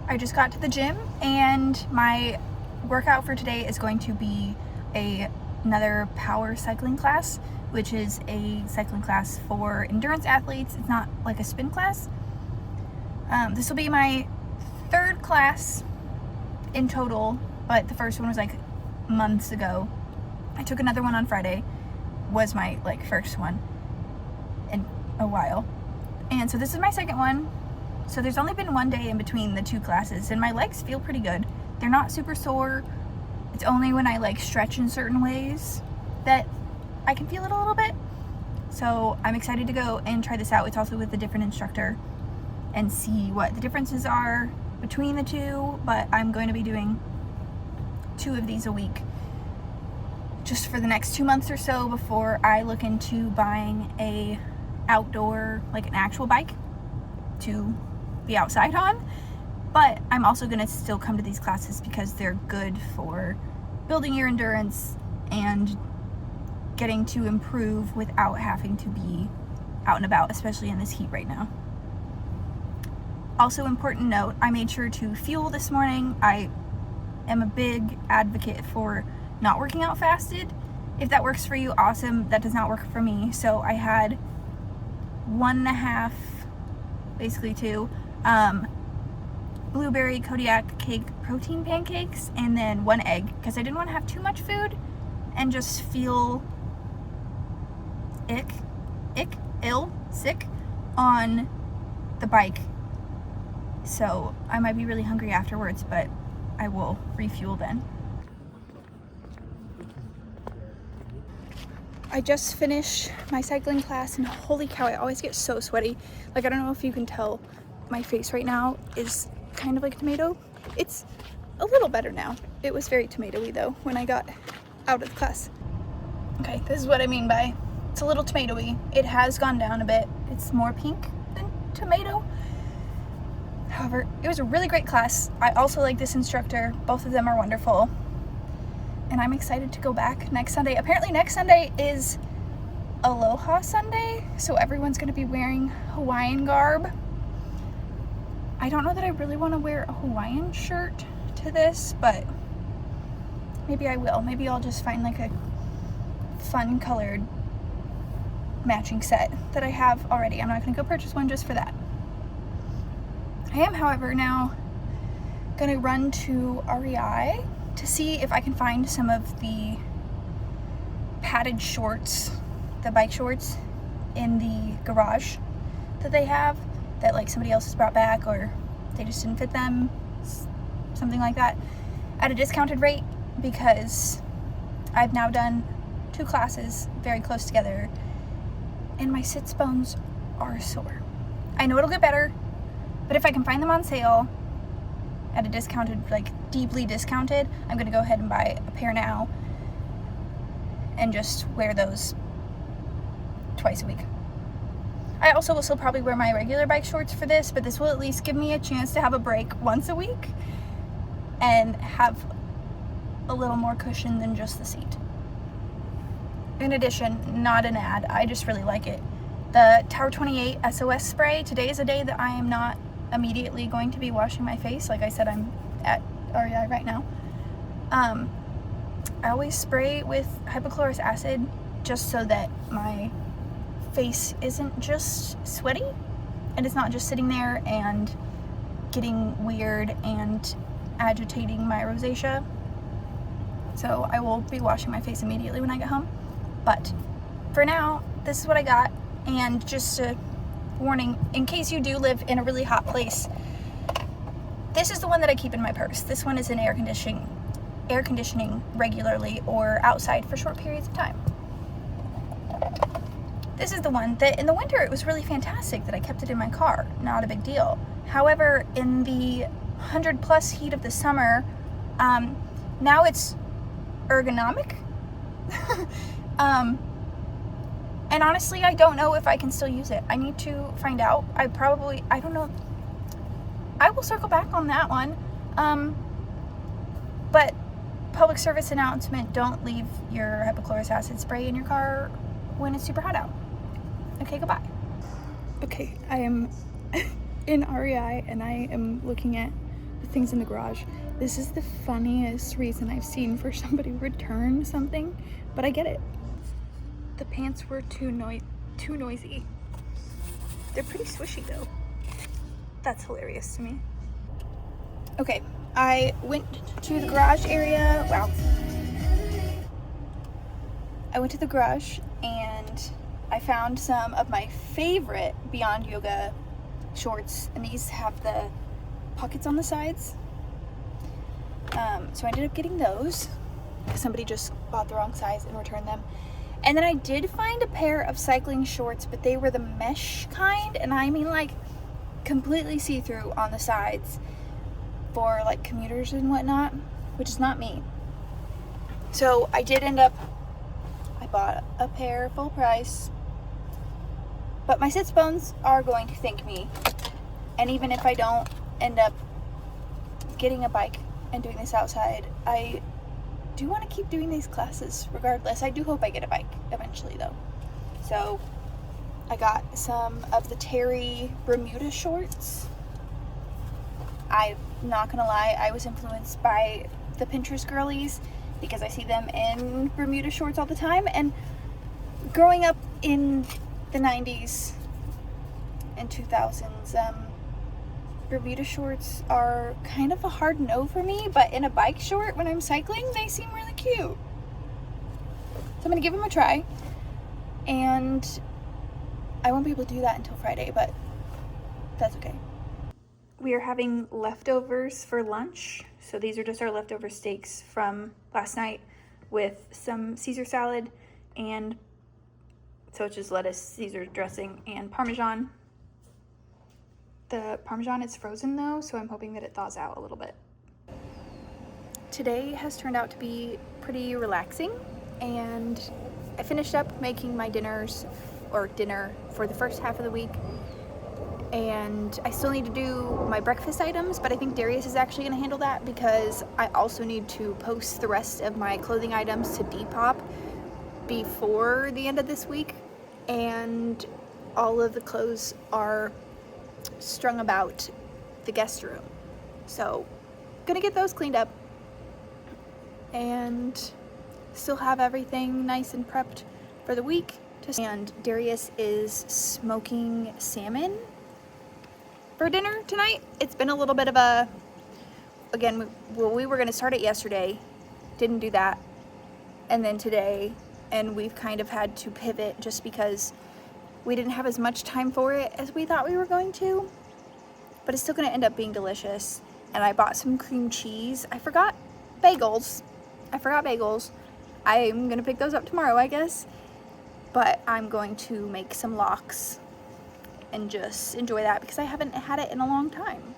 I just got to the gym and my workout for today is going to be another power cycling class, which is a cycling class for endurance athletes. It's not like a spin class. This will be my third class in total, but the first one was like months ago. I took another one on Friday, was my first one in a while. And so this is my second one. So there's only been one day in between the two classes and my legs feel pretty good. They're not super sore. It's only when I stretch in certain ways that I can feel it a little bit. So I'm excited to go and try this out. It's also with a different instructor and see what the differences are between the two, but I'm going to be doing 2 of these a week just for the next 2 months or so before I look into buying a outdoor, an actual bike to be outside on. But I'm also going to still come to these classes because they're good for building your endurance and getting to improve without having to be out and about, especially in this heat right now. Also, important note, I made sure to fuel this morning. I am a big advocate for not working out fasted. If that works for you, awesome. That does not work for me. So I had 1.5, basically 2, blueberry Kodiak cake protein pancakes and then 1 egg because I didn't want to have too much food and just feel sick on the bike. So I might be really hungry afterwards, but I will refuel then. I just finished my cycling class and holy cow, I always get so sweaty. I don't know if you can tell, my face right now is kind of like a tomato. It's a little better now. It was very tomatoey though when I got out of the class. Okay, this is what I mean by it's a little tomatoey. It has gone down a bit. It's more pink than tomato. However, it was a really great class. I also like this instructor. Both of them are wonderful. And I'm excited to go back next Sunday. Apparently next Sunday is Aloha Sunday, so everyone's going to be wearing Hawaiian garb. I don't know that I really want to wear a Hawaiian shirt to this, but maybe I will. Maybe I'll just find a fun colored matching set that I have already. I'm not going to go purchase one just for that. I am, however, now going to run to REI to see if I can find some of the padded shorts, the bike shorts in the garage that they have that somebody else has brought back or they just didn't fit them, something like that, at a discounted rate, because I've now done 2 classes very close together and my sits bones are sore. I know it'll get better, but if I can find them on sale at a discounted, deeply discounted, I'm gonna go ahead and buy a pair now and just wear those twice a week. I also will still probably wear my regular bike shorts for this, but this will at least give me a chance to have a break once a week and have a little more cushion than just the seat. In addition, not an ad, I just really like it. The Tower 28 SOS spray, today is a day that I am not immediately going to be washing my face. Like I said, I'm at REI right now. I always spray with hypochlorous acid just so that my face isn't just sweaty and it's not just sitting there and getting weird and agitating my rosacea. So I will be washing my face immediately when I get home. But for now, this is what I got. And just a warning, in case you do live in a really hot place, this is the one that I keep in my purse. This one is in air conditioning regularly or outside for short periods of time. This is the one that in the winter it was really fantastic that I kept it in my car. Not a big deal. However, in the 100+ heat of the summer, now it's ergonomic. And honestly, I don't know if I can still use it. I need to find out. I don't know. I will circle back on that one. But public service announcement, don't leave your hypochlorous acid spray in your car when it's super hot out. Okay, goodbye. Okay, I am in REI and I am looking at the things in the garage. This is the funniest reason I've seen for somebody return something, but I get it. The pants were too noisy. They're pretty swishy though. That's hilarious to me. Okay, I went to the garage area. Wow. I went to the garage and I found some of my favorite Beyond Yoga shorts, and these have the pockets on the sides. So I ended up getting those because somebody just bought the wrong size and returned them. And then I did find a pair of cycling shorts, but they were the mesh kind, and I mean like completely see-through on the sides for like commuters and whatnot, which is not me. So I bought a pair full price, but my sits bones are going to thank me. And even if I don't end up getting a bike and doing this outside, I do want to keep doing these classes regardless. I do hope I get a bike eventually though. So I got some of the Terry Bermuda shorts. I'm not gonna lie, I was influenced by the Pinterest girlies because I see them in Bermuda shorts all the time, and growing up in the 90s and 2000s, Bermuda shorts are kind of a hard no for me, but in a bike short when I'm cycling, they seem really cute. So I'm gonna give them a try, and I won't be able to do that until Friday, but that's okay. We are having leftovers for lunch. So these are just our leftover steaks from last night with some Caesar salad, and so it's just lettuce, Caesar dressing, and Parmesan. The Parmesan is frozen though, so I'm hoping that it thaws out a little bit. Today has turned out to be pretty relaxing, and I finished up making my dinner for the first half of the week. And I still need to do my breakfast items, but I think Darius is actually going to handle that because I also need to post the rest of my clothing items to Depop before the end of this week, and all of the clothes are strung about the guest room. So gonna get those cleaned up and still have everything nice and prepped for the week. And Darius is smoking salmon for dinner tonight. It's been a little bit of a, again, we were gonna start it yesterday, didn't do that, and then today, and we've kind of had to pivot just because we didn't have as much time for it as we thought we were going to, but it's still gonna end up being delicious. And I bought some cream cheese. I forgot bagels. I'm gonna pick those up tomorrow, I guess, but I'm going to make some lox and just enjoy that because I haven't had it in a long time.